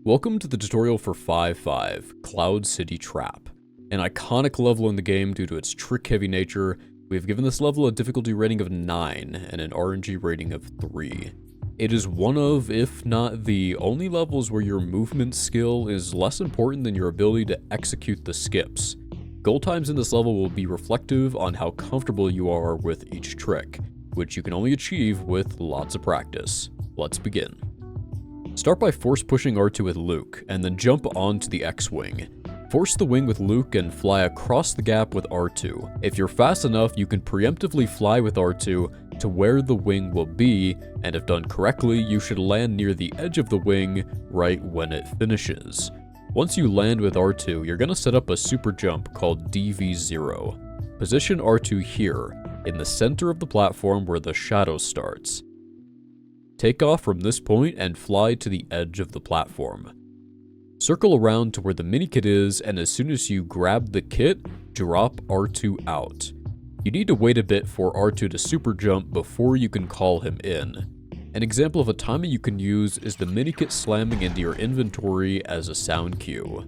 Welcome to the tutorial for 5.5, Cloud City Trap. An iconic level in the game due to its trick-heavy nature, we have given this level a difficulty rating of 9 and an RNG rating of 3. It is one of, if not the only levels where your movement skill is less important than your ability to execute the skips. Goal times in this level will be reflective on how comfortable you are with each trick, which you can only achieve with lots of practice. Let's begin. Start by force pushing R2 with Luke, and then jump onto the X-Wing. Force the wing with Luke and fly across the gap with R2. If you're fast enough, you can preemptively fly with R2 to where the wing will be, and if done correctly, you should land near the edge of the wing right when it finishes. Once you land with R2, you're going to set up a super jump called DV0. Position R2 here, in the center of the platform where the shadow starts. Take off from this point and fly to the edge of the platform. Circle around to where the mini-kit is, and as soon as you grab the kit, drop R2 out. You need to wait a bit for R2 to super jump before you can call him in. An example of a timing you can use is the mini-kit slamming into your inventory as a sound cue.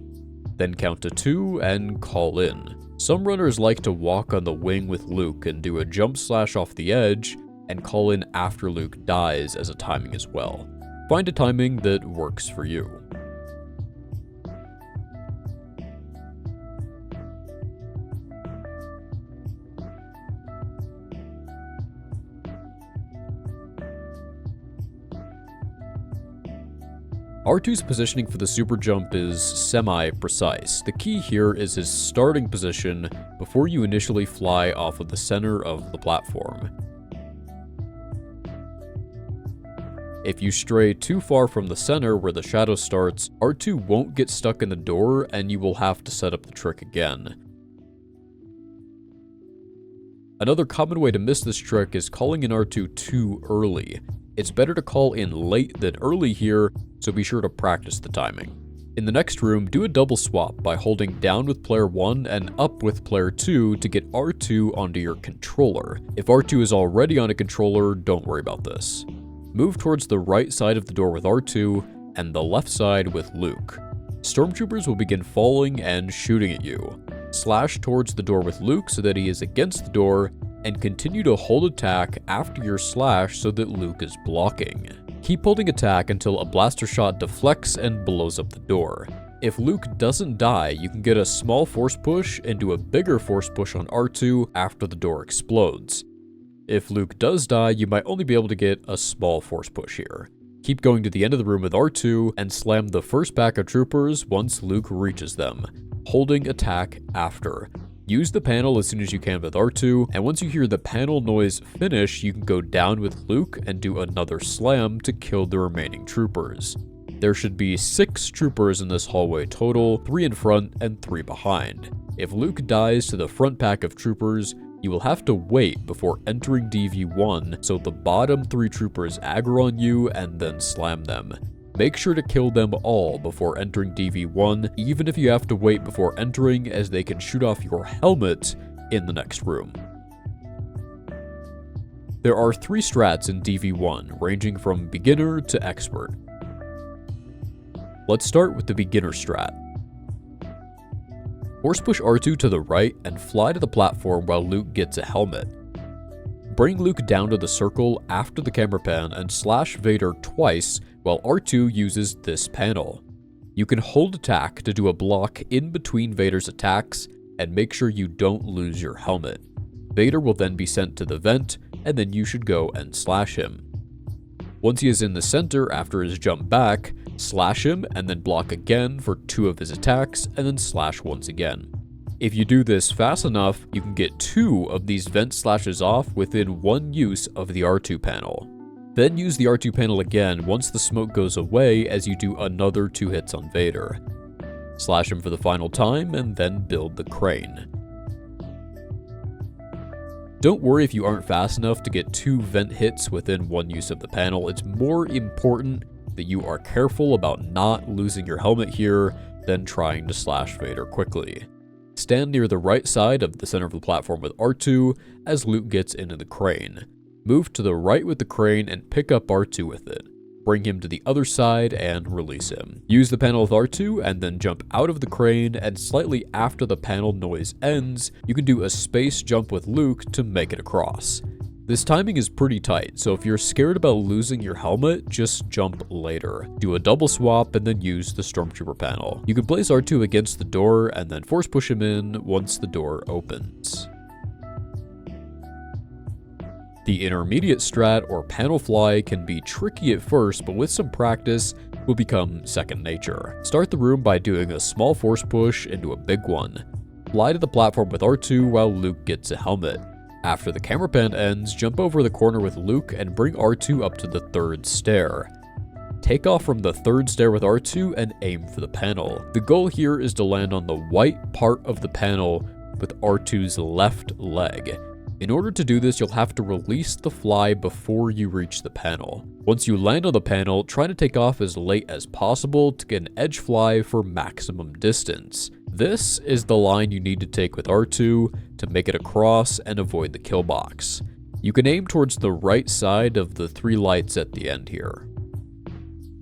Then count to 2 and call in. Some runners like to walk on the wing with Luke and do a jump slash off the edge, and call in after Luke dies as a timing as well. Find a timing that works for you. R2's positioning for the super jump is semi-precise. The key here is his starting position before you initially fly off of the center of the platform. If you stray too far from the center where the shadow starts, R2 won't get stuck in the door and you will have to set up the trick again. Another common way to miss this trick is calling in R2 too early. It's better to call in late than early here, so be sure to practice the timing. In the next room, do a double swap by holding down with player 1 and up with player 2 to get R2 onto your controller. If R2 is already on a controller, don't worry about this. Move towards the right side of the door with R2 and the left side with Luke. Stormtroopers will begin falling and shooting at you. Slash towards the door with Luke so that he is against the door, and continue to hold attack after your slash so that Luke is blocking. Keep holding attack until a blaster shot deflects and blows up the door. If Luke doesn't die, you can get a small force push and do a bigger force push on R2 after the door explodes. If Luke does die, you might only be able to get a small force push here. Keep going to the end of the room with R2 and slam the first pack of troopers once Luke reaches them, holding attack after. Use the panel as soon as you can with R2, and once you hear the panel noise finish, you can go down with Luke and do another slam to kill the remaining troopers. There should be 6 troopers in this hallway total, 3 in front and 3 behind. If Luke dies to the front pack of troopers, you will have to wait before entering DV1 so the bottom 3 troopers aggro on you and then slam them. Make sure to kill them all before entering DV1, even if you have to wait before entering, as they can shoot off your helmet in the next room. There are 3 strats in DV1, ranging from beginner to expert. Let's start with the beginner strat. Force push R2 to the right and fly to the platform while Luke gets a helmet. Bring Luke down to the circle after the camera pan and slash Vader twice while R2 uses this panel. You can hold attack to do a block in between Vader's attacks and make sure you don't lose your helmet. Vader will then be sent to the vent, and then you should go and slash him. Once he is in the center after his jump back, slash him and then block again for 2 of his attacks and then slash once again. If you do this fast enough, you can get 2 of these vent slashes off within 1 use of the R2 panel. Then use the R2 panel again once the smoke goes away as you do another 2 hits on Vader. Slash him for the final time and then build the crane. Don't worry if you aren't fast enough to get 2 vent hits within 1 use of the panel. It's more important that you are careful about not losing your helmet here than trying to slash Vader quickly. Stand near the right side of the center of the platform with R2 as Luke gets into the crane. Move to the right with the crane and pick up R2 with it. Bring him to the other side and release him. Use the panel with R2 and then jump out of the crane, and slightly after the panel noise ends, you can do a space jump with Luke to make it across. This timing is pretty tight, so if you're scared about losing your helmet, just jump later. Do a double swap and then use the Stormtrooper panel. You can place R2 against the door and then force push him in once the door opens. The intermediate strat or panel fly can be tricky at first, but with some practice will become second nature. Start the room by doing a small force push into a big one. Fly to the platform with R2 while Luke gets a helmet. After the camera pan ends, jump over the corner with Luke and bring R2 up to the third stair. Take off from the third stair with R2 and aim for the panel. The goal here is to land on the white part of the panel with R2's left leg. In order to do this, you'll have to release the fly before you reach the panel. Once you land on the panel, try to take off as late as possible to get an edge fly for maximum distance. This is the line you need to take with R2 to make it across and avoid the kill box. You can aim towards the right side of the 3 lights at the end here.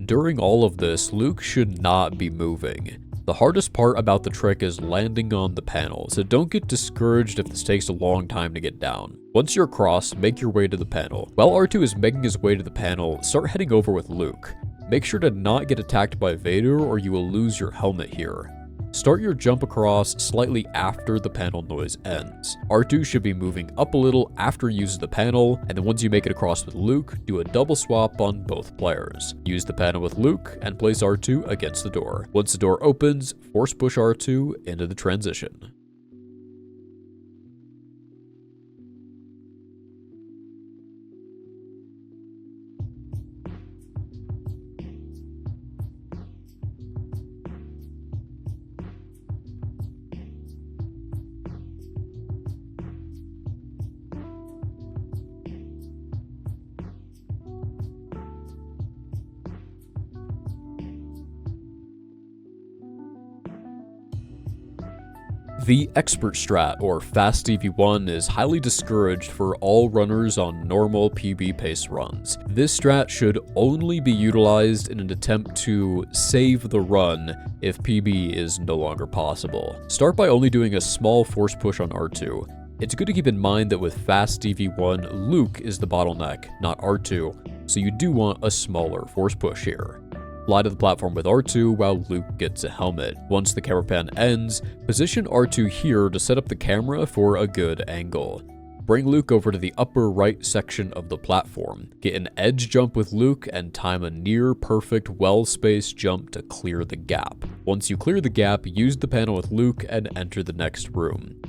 During all of this, Luke should not be moving. The hardest part about the trick is landing on the panel, so don't get discouraged if this takes a long time to get down. Once you're across, make your way to the panel. While R2 is making his way to the panel, start heading over with Luke. Make sure to not get attacked by Vader or you will lose your helmet here. Start your jump across slightly after the panel noise ends. R2 should be moving up a little after he uses the panel, and then once you make it across with Luke, do a double swap on both players. Use the panel with Luke and place R2 against the door. Once the door opens, force push R2 into the transition. The Expert Strat, or Fast DV1, is highly discouraged for all runners on normal PB pace runs. This strat should only be utilized in an attempt to save the run if PB is no longer possible. Start by only doing a small force push on R2. It's good to keep in mind that with Fast DV1, Luke is the bottleneck, not R2, so you do want a smaller force push here. Fly to the platform with R2 while Luke gets a helmet. Once the camera pan ends, position R2 here to set up the camera for a good angle. Bring Luke over to the upper right section of the platform. Get an edge jump with Luke and time a near perfect well-spaced jump to clear the gap. Once you clear the gap, use the panel with Luke and enter the next room.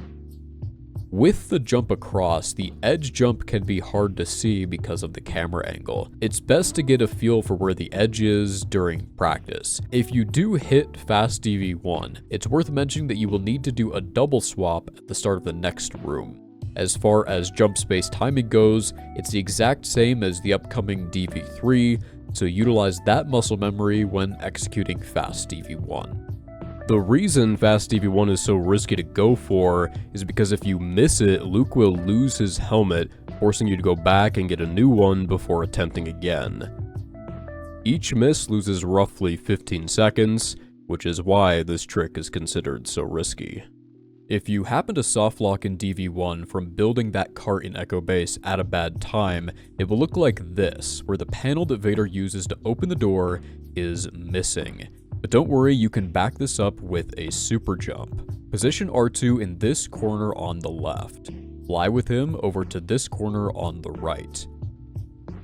With the jump across, the edge jump can be hard to see because of the camera angle. It's best to get a feel for where the edge is during practice. If you do hit Fast DV1, it's worth mentioning that you will need to do a double swap at the start of the next room. As far as jump space timing goes, it's the exact same as the upcoming DV3, so utilize that muscle memory when executing Fast DV1. The reason Fast DV1 is so risky to go for is because if you miss it, Luke will lose his helmet, forcing you to go back and get a new one before attempting again. Each miss loses roughly 15 seconds, which is why this trick is considered so risky. If you happen to softlock in DV1 from building that cart in Echo Base at a bad time, it will look like this, where the panel that Vader uses to open the door is missing. But don't worry, you can back this up with a super jump. Position R2 in this corner on the left. Fly with him over to this corner on the right.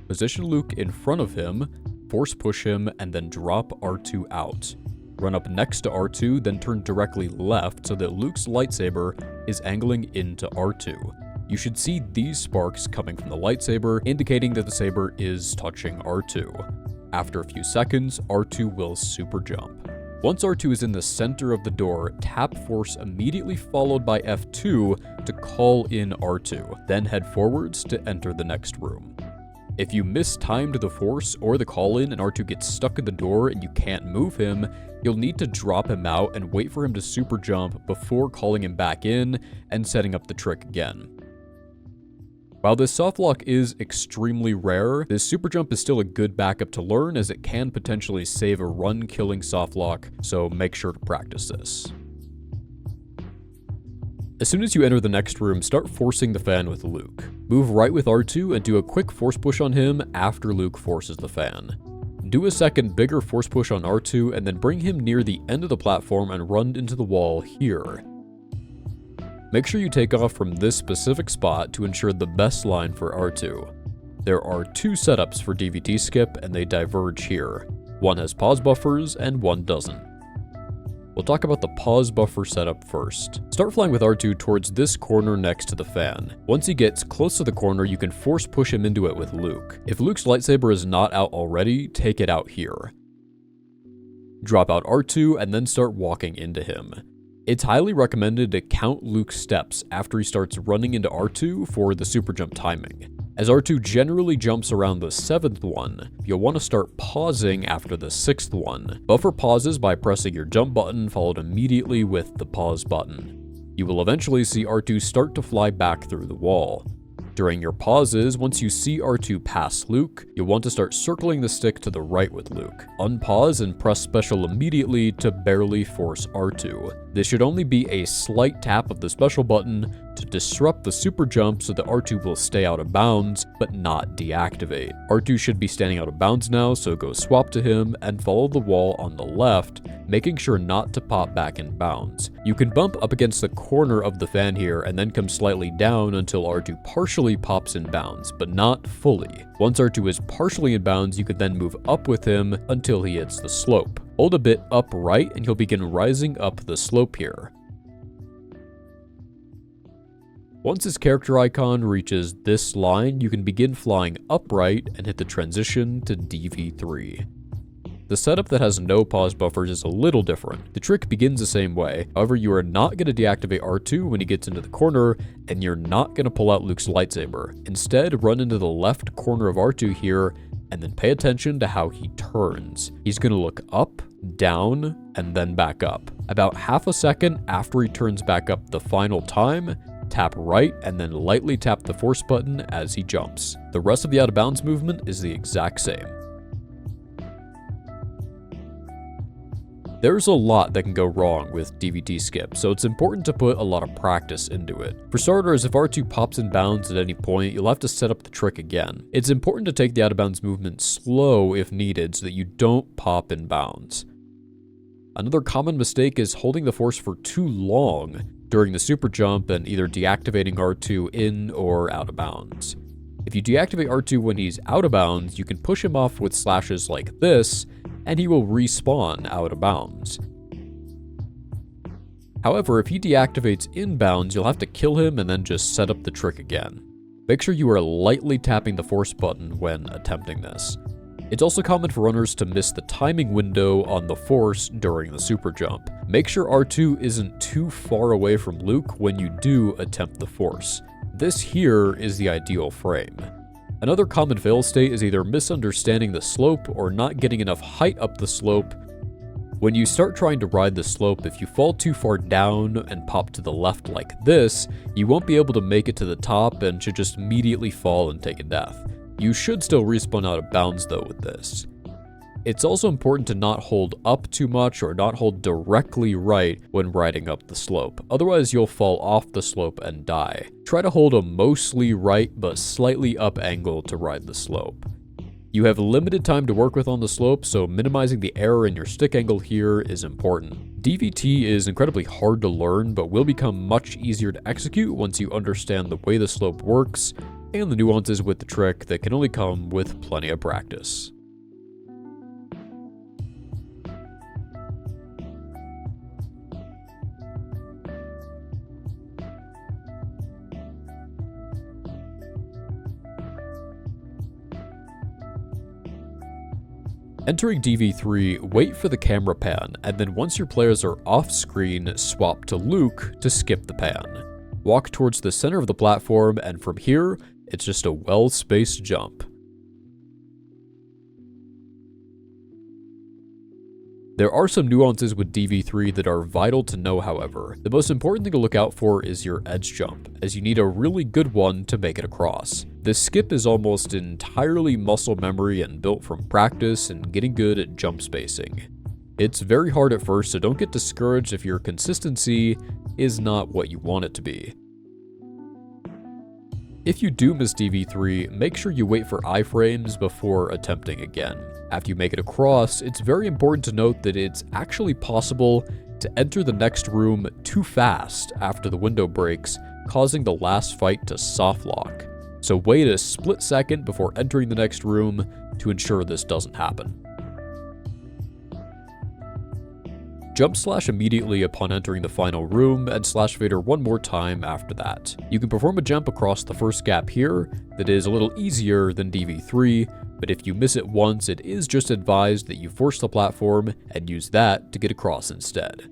Position Luke in front of him, force push him, and then drop R2 out. Run up next to R2, then turn directly left so that Luke's lightsaber is angling into R2. You should see these sparks coming from the lightsaber, indicating that the saber is touching R2. After a few seconds, R2 will super jump. Once R2 is in the center of the door, tap force immediately followed by F2 to call in R2, then head forwards to enter the next room. If you mistimed the force or the call in and R2 gets stuck in the door and you can't move him, you'll need to drop him out and wait for him to super jump before calling him back in and setting up the trick again. While this softlock is extremely rare, this super jump is still a good backup to learn as it can potentially save a run-killing softlock, so make sure to practice this. As soon as you enter the next room, start forcing the fan with Luke. Move right with R2 and do a quick force push on him after Luke forces the fan. Do a second bigger force push on R2 and then bring him near the end of the platform and run into the wall here. Make sure you take off from this specific spot to ensure the best line for R2. There are two setups for DVT skip and they diverge here. One has pause buffers and one doesn't. We'll talk about the pause buffer setup first. Start flying with R2 towards this corner next to the fan. Once he gets close to the corner, you can force push him into it with Luke. If Luke's lightsaber is not out already, take it out here. Drop out R2 and then start walking into him. It's highly recommended to count Luke's steps after he starts running into R2 for the super jump timing. As R2 generally jumps around the 7th one, you'll want to start pausing after the 6th one. Buffer pauses by pressing your jump button followed immediately with the pause button. You will eventually see R2 start to fly back through the wall. During your pauses, once you see R2 pass Luke, you'll want to start circling the stick to the right with Luke. Unpause and press special immediately to barely force R2. This should only be a slight tap of the special button to disrupt the super jump so that R2 will stay out of bounds, but not deactivate. R2 should be standing out of bounds now, so go swap to him and follow the wall on the left, making sure not to pop back in bounds. You can bump up against the corner of the fan here and then come slightly down until R2 partially pops in bounds, but not fully. Once R2 is partially in bounds, you can then move up with him until he hits the slope. Hold a bit upright and he'll begin rising up the slope here. Once his character icon reaches this line, you can begin flying upright and hit the transition to DV3. The setup that has no pause buffers is a little different. The trick begins the same way, however you are not going to deactivate R2 when he gets into the corner, and you're not going to pull out Luke's lightsaber. Instead, run into the left corner of R2 here, and then pay attention to how he turns. He's going to look up, down, and then back up. About half a second after he turns back up the final time, tap right and then lightly tap the force button as he jumps. The rest of the out of bounds movement is the exact same. There's a lot that can go wrong with DVT skip, so it's important to put a lot of practice into it. For starters, if R2 pops in bounds at any point, you'll have to set up the trick again. It's important to take the out of bounds movement slow if needed so that you don't pop in bounds. Another common mistake is holding the force for too long during the super jump and either deactivating R2 in or out of bounds. If you deactivate R2 when he's out of bounds, you can push him off with slashes like this, and he will respawn out of bounds. However, if he deactivates in bounds, you'll have to kill him and then just set up the trick again. Make sure you are lightly tapping the force button when attempting this. It's also common for runners to miss the timing window on the force during the super jump. Make sure R2 isn't too far away from Luke when you do attempt the force. This here is the ideal frame. Another common fail state is either misunderstanding the slope or not getting enough height up the slope. When you start trying to ride the slope, if you fall too far down and pop to the left like this, you won't be able to make it to the top and should just immediately fall and take a death. You should still respawn out of bounds though with this. It's also important to not hold up too much or not hold directly right when riding up the slope, otherwise you'll fall off the slope and die. Try to hold a mostly right but slightly up angle to ride the slope. You have limited time to work with on the slope, so minimizing the error in your stick angle here is important. DVT is incredibly hard to learn, but will become much easier to execute once you understand the way the slope works and the nuances with the trick that can only come with plenty of practice. Entering DV3, wait for the camera pan, and then once your players are off screen, swap to Luke to skip the pan. Walk towards the center of the platform, and from here, it's just a well-spaced jump. There are some nuances with DV3 that are vital to know, however. The most important thing to look out for is your edge jump, as you need a really good one to make it across. This skip is almost entirely muscle memory and built from practice and getting good at jump spacing. It's very hard at first, so don't get discouraged if your consistency is not what you want it to be. If you do miss DV3, make sure you wait for iframes before attempting again. After you make it across, it's very important to note that it's actually possible to enter the next room too fast after the window breaks, causing the last fight to softlock. So wait a split second before entering the next room to ensure this doesn't happen. Jump slash immediately upon entering the final room, and slash fader one more time after that. You can perform a jump across the first gap here that is a little easier than DV3, but if you miss it once, it is just advised that you force the platform and use that to get across instead.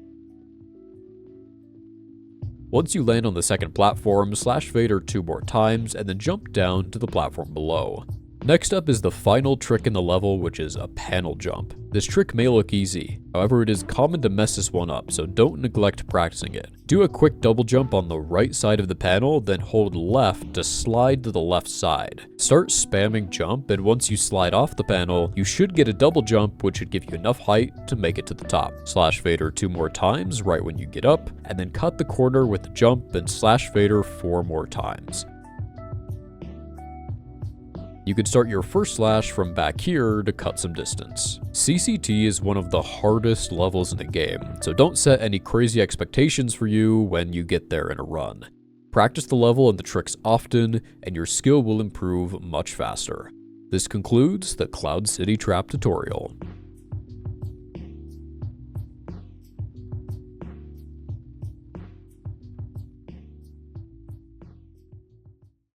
Once you land on the second platform, slash fader 2 more times, and then jump down to the platform below. Next up is the final trick in the level, which is a panel jump. This trick may look easy, however it is common to mess this one up, so don't neglect practicing it. Do a quick double jump on the right side of the panel, then hold left to slide to the left side. Start spamming jump, and once you slide off the panel, you should get a double jump, which should give you enough height to make it to the top. Slash fader 2 more times right when you get up, and then cut the corner with the jump and slash fader 4 more times. You could start your first slash from back here to cut some distance. CCT is one of the hardest levels in the game, so don't set any crazy expectations for you when you get there in a run. Practice the level and the tricks often, and your skill will improve much faster. This concludes the Cloud City Trap tutorial.